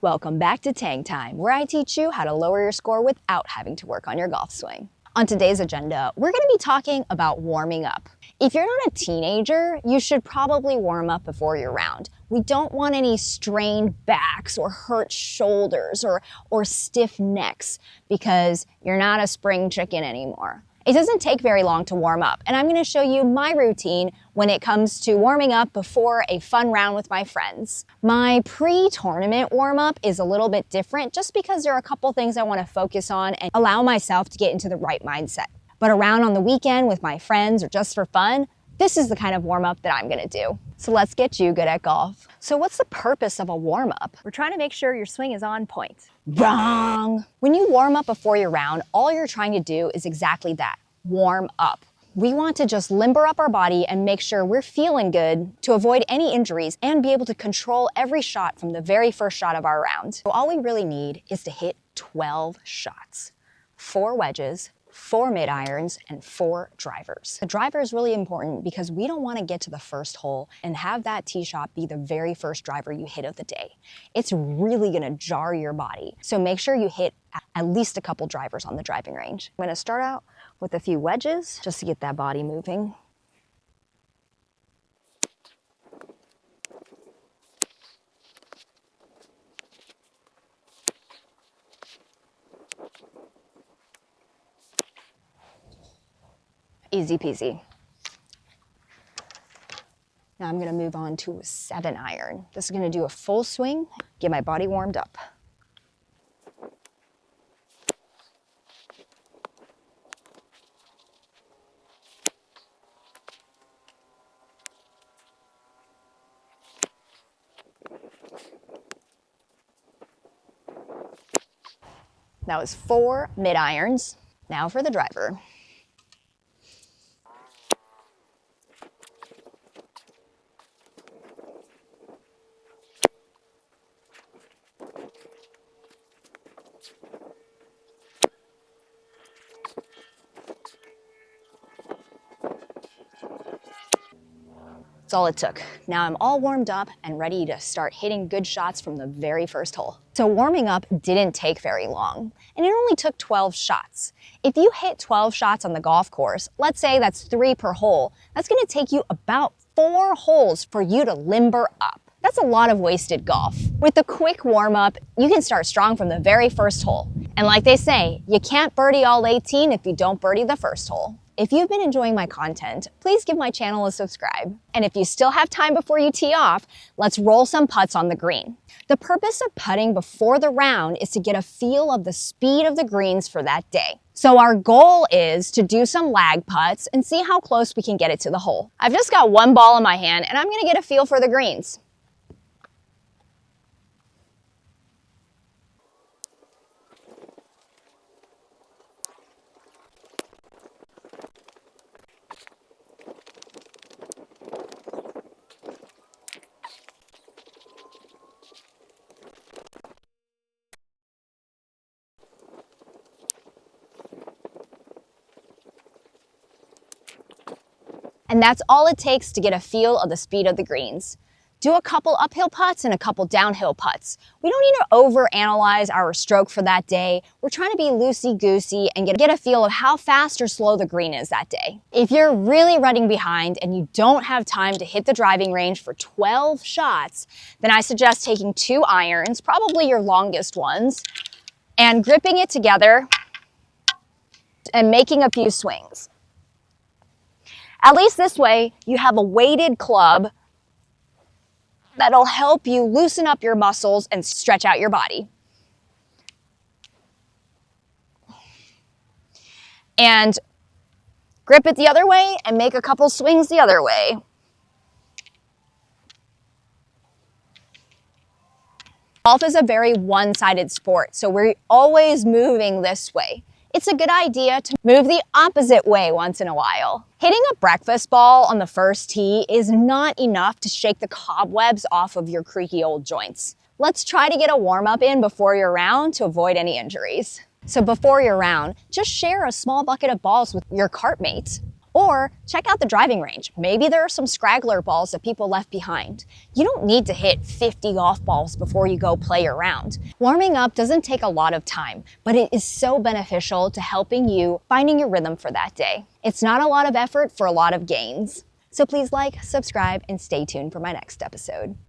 Welcome back to Tang Time, where I teach you how to lower your score without having to work on your golf swing. On today's agenda, we're going to be talking about warming up. If you're not a teenager, you should probably warm up before your round. We don't want any strained backs or hurt shoulders or stiff necks because you're not a spring chicken anymore. It doesn't take very long to warm up, and I'm going to show you my routine when it comes to warming up before a fun round with my friends. My pre-tournament warm-up is a little bit different just because there are a couple things I want to focus on and allow myself to get into the right mindset. But around on the weekend with my friends or just for fun, this is the kind of warm-up that I'm going to do. So let's get you good at golf. So what's the purpose of a warm-up? We're trying to make sure your swing is on point. Wrong! When you warm up before your round, all you're trying to do is exactly that, warm up. We want to just limber up our body and make sure we're feeling good to avoid any injuries and be able to control every shot from the very first shot of our round. So all we really need is to hit 12 shots, 4 wedges, 4 mid-irons, and 4 drivers. The driver is really important because we don't want to get to the first hole and have that tee shot be the very first driver you hit of the day. It's really going to jar your body. So make sure you hit at least a couple drivers on the driving range. I'm going to start out with a few wedges just to get that body moving. Easy peasy. Now I'm gonna move on to a 7-iron. This is gonna do a full swing, get my body warmed up. That was 4 mid-irons. Now for the driver. That's all it took. Now I'm all warmed up and ready to start hitting good shots from the very first hole. So warming up didn't take very long, and it only took 12 shots. If you hit 12 shots on the golf course, let's say that's 3 per hole, that's gonna take you about 4 holes for you to limber up. That's a lot of wasted golf. With a quick warm-up, you can start strong from the very first hole. And like they say, you can't birdie all 18 if you don't birdie the first hole. If you've been enjoying my content, please give my channel a subscribe. And if you still have time before you tee off, let's roll some putts on the green. The purpose of putting before the round is to get a feel of the speed of the greens for that day. So our goal is to do some lag putts and see how close we can get it to the hole. I've just got one ball in my hand and I'm gonna get a feel for the greens. And that's all it takes to get a feel of the speed of the greens. Do a couple uphill putts and a couple downhill putts. We don't need to overanalyze our stroke for that day. We're trying to be loosey-goosey and get a feel of how fast or slow the green is that day. If you're really running behind and you don't have time to hit the driving range for 12 shots, then I suggest taking 2 irons, probably your longest ones, and gripping it together and making a few swings. At least this way, you have a weighted club that'll help you loosen up your muscles and stretch out your body. And grip it the other way and make a couple swings the other way. Golf is a very one-sided sport, so we're always moving this way. It's a good idea to move the opposite way once in a while. Hitting a breakfast ball on the first tee is not enough to shake the cobwebs off of your creaky old joints. Let's try to get a warm-up in before your round to avoid any injuries. So before your round, just share a small bucket of balls with your cart mates. Or check out the driving range. Maybe there are some scraggler balls that people left behind. You don't need to hit 50 golf balls before you go play around. Warming up doesn't take a lot of time, but it is so beneficial to helping you finding your rhythm for that day. It's not a lot of effort for a lot of gains. So please like, subscribe, and stay tuned for my next episode.